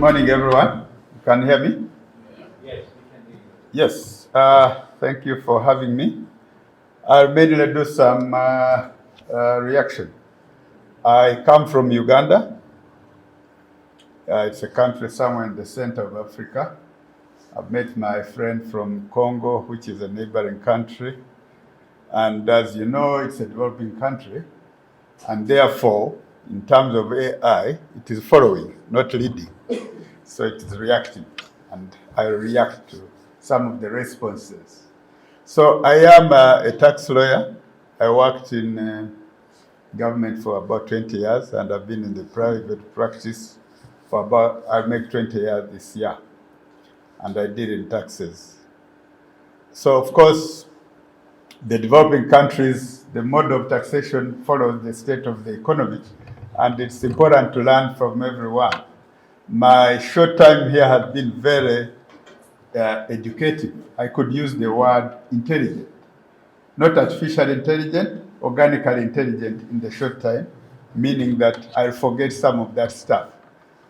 morning, everyone. You can hear me? Yes, we can hear you. Yes. Thank you for having me. I'll mainly do some reaction. I come from Uganda. It's a country somewhere in the center of Africa. I've met my friend from Congo, which is a neighboring country. And as you know, it's a developing country. And therefore, in terms of AI, it is following, not leading. So it is reacting. And I react to some of the responses. So I am a tax lawyer. I worked in government for about 20 years, and I've been in the private practice for about, I'll make 20 years this year. And I did in taxes. So of course, the developing countries, the mode of taxation follows the state of the economy, and it's important to learn from everyone. My short time here has been very educative. I could use the word intelligent, not artificial intelligent, organically intelligent in the short time, meaning that I'll forget some of that stuff.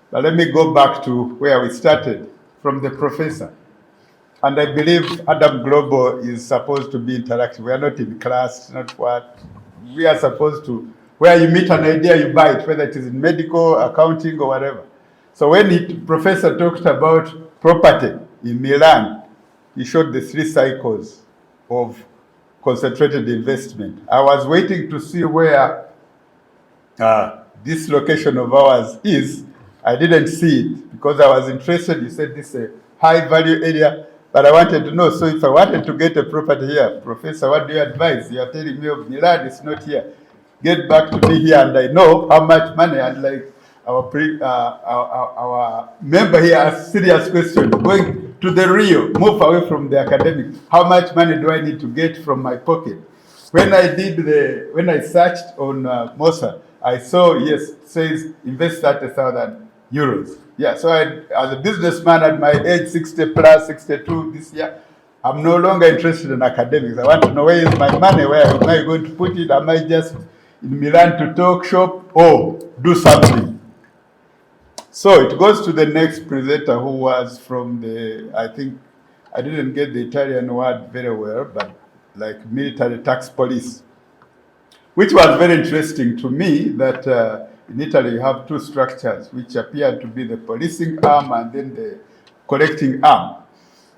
But let me go back to where we started, from the professor. And I believe Adam Global is supposed to be interactive. We are not in class, not what. We are supposed to, where you meet an idea, you buy it, whether it is in medical, accounting, or whatever. So when the professor talked about property in Milan, he showed the 3 cycles of concentrated investment. I was waiting to see where this location of ours is. I didn't see it because I was interested. You said this is a high value area, but I wanted to know. So if I wanted to get a property here, Professor, what do you advise? You are telling me of Milan, it's not here. Get back to me here, and I know how much money. And like our member here asked serious question, going to the real, move away from the academic. How much money do I need to get from my pocket? When I searched on Mosa, I saw, yes, it says invest 30,000 euros. Yeah, so as a businessman at my age, 60 plus, 62 this year, I'm no longer interested in academics. I want to know, where is my money? Where am I going to put it? Am I just in Milan to talk shop or do something? So it goes to the next presenter, who was from the, I think, I didn't get the Italian word very well, but like military tax police, which was very interesting to me, that in Italy you have 2 structures which appear to be the policing arm and then the collecting arm.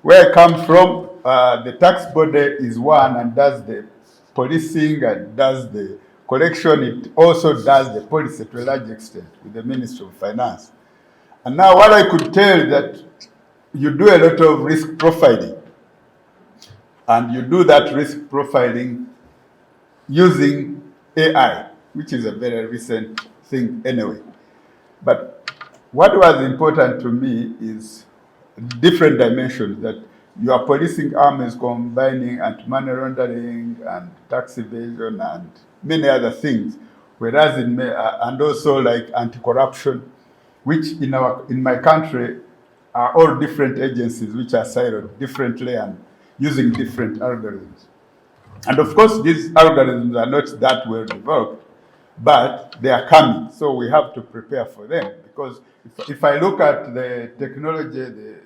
Where I come from, the tax body is one and does the policing and does the collection. It also does the policy to a large extent with the Ministry of Finance. And now what I could tell is that you do a lot of risk profiling. And you do that risk profiling using AI, which is a very recent thing anyway. But what was important to me is different dimensions, that your policing arm is combining anti-money laundering and tax evasion and many other things, whereas and also like anti-corruption, which in my country are all different agencies which are siloed differently and using different algorithms. And of course, these algorithms are not that well developed, but they are coming. So we have to prepare for them. Because if I look at the technology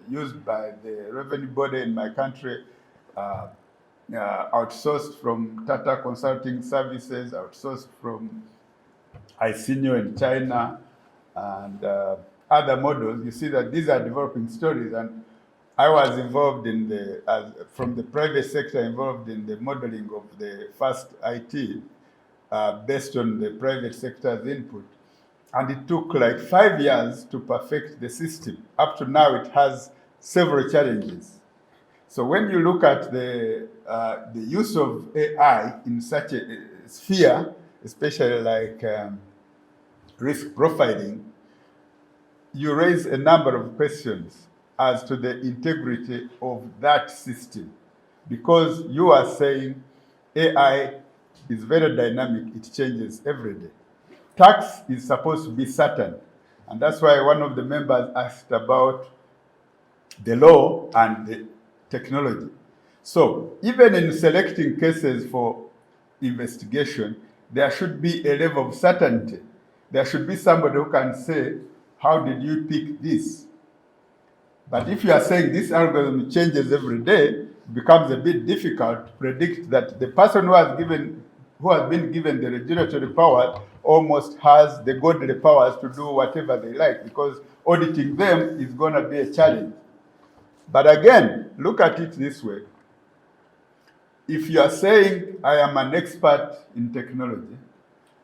used by the revenue body in my country, outsourced from Tata Consulting Services, outsourced from Isinio in China, and other models, you see that these are developing stories. And I was involved in from the private sector, involved in the modeling of the first IT based on the private sector's input. And it took like 5 years to perfect the system. Up to now, it has several challenges. So when you look at the use of AI in such a sphere, especially like risk profiling, you raise a number of questions as to the integrity of that system, because you are saying AI is very dynamic, it changes every day. Tax is supposed to be certain, and that's why one of the members asked about the law and the technology. So even in selecting cases for investigation, there should be a level of certainty. There should be somebody who can say, how did you pick this? But if you are saying this algorithm changes every day, it becomes a bit difficult to predict that the person who has been given the regulatory power almost has the godly powers to do whatever they like, because auditing them is going to be a challenge. But again, look at it this way. If you are saying, I am an expert in technology,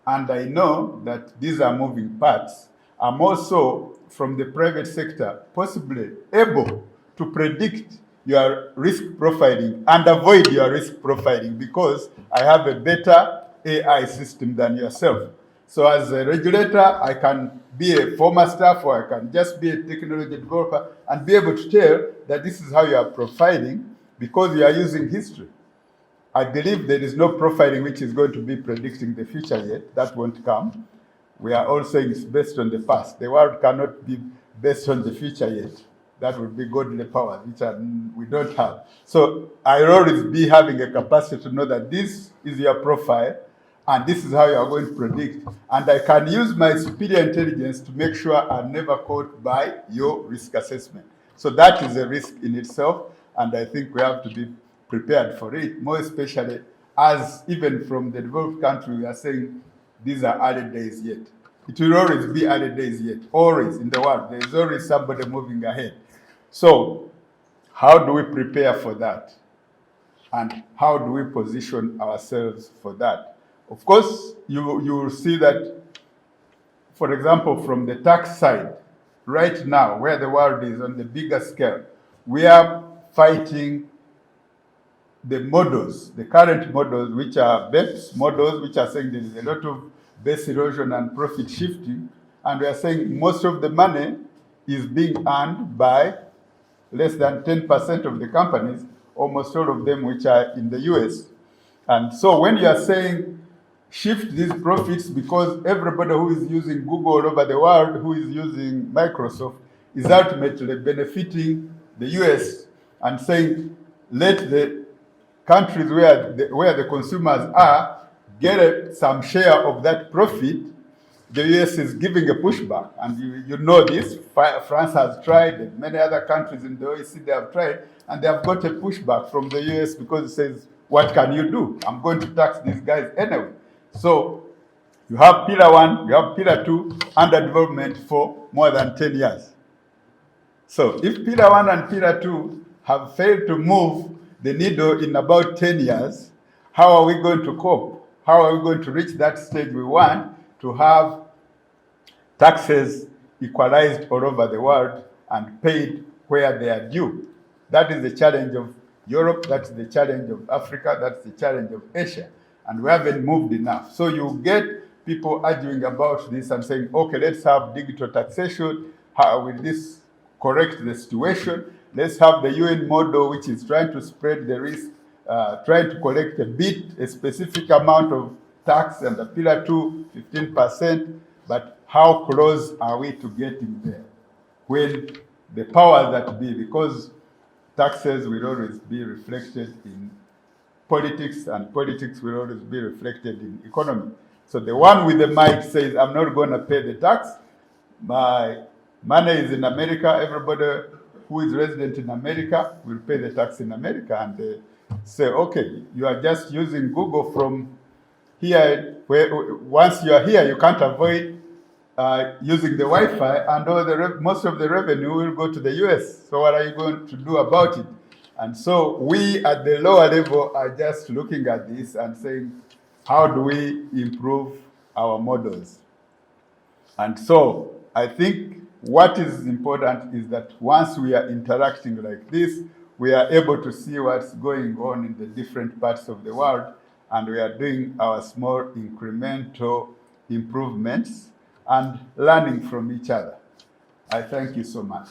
and I know that these are moving parts, I'm also, from the private sector, possibly able to predict your risk profiling and avoid your risk profiling, because I have a better AI system than yourself. So as a regulator, I can be a former staff, or I can just be a technology developer and be able to tell that this is how you are profiling, because you are using history. I believe there is no profiling which is going to be predicting the future yet. That won't come. We are all saying it's based on the past. The world cannot be based on the future yet. That would be godly powers, which we don't have. So I'll always be having a capacity to know that this is your profile, and this is how you are going to predict. And I can use my superior intelligence to make sure I'm never caught by your risk assessment. So that is a risk in itself, and I think we have to be prepared for it, more especially as even from the developed country, we are saying these are early days yet. It will always be early days yet, always in the world. There is always somebody moving ahead. So how do we prepare for that? And how do we position ourselves for that? Of course, you will see that, for example, from the tax side, right now, where the world is on the bigger scale, we are fighting the models, the current models, which are BEPS models, which are saying there is a lot of base erosion and profit shifting, and we are saying most of the money is being earned by less than 10% of the companies, almost all of them which are in the US. And so when you are saying shift these profits, because everybody who is using Google all over the world, who is using Microsoft, is ultimately benefiting the US, and saying let the countries where the consumers are get some share of that profit, the US is giving a pushback. And you know this. France has tried, and many other countries in the OECD have tried, and they have got a pushback from the US because it says, what can you do? I'm going to tax these guys anyway. So you have Pillar 1, you have Pillar 2 under development for more than 10 years. So if Pillar 1 and Pillar 2 have failed to move the needle in about 10 years, how are we going to cope? How are we going to reach that stage we want to have taxes equalized all over the world and paid where they are due? That is the challenge of Europe, that's the challenge of Africa, that's the challenge of Asia. And we haven't moved enough. So you get people arguing about this and saying, okay, let's have digital taxation. How will this correct the situation? Let's have the UN model, which is trying to spread the risk, trying to collect a specific amount of tax, and the Pillar 2, 15%. But how close are we to getting there? When the powers that be, because taxes will always be reflected in politics, and politics will always be reflected in economy. So the one with the might says, I'm not going to pay the tax. My money is in America. Everybody who is resident in America will pay the tax in America. And they say, okay, you are just using Google from here. Once you are here, you can't avoid using the Wi-Fi, and most of the revenue will go to the US. So what are you going to do about it? And so we at the lower level are just looking at this and saying, how do we improve our models? And so I think what is important is that once we are interacting like this, we are able to see what's going on in the different parts of the world, and we are doing our small incremental improvements and learning from each other. I thank you so much.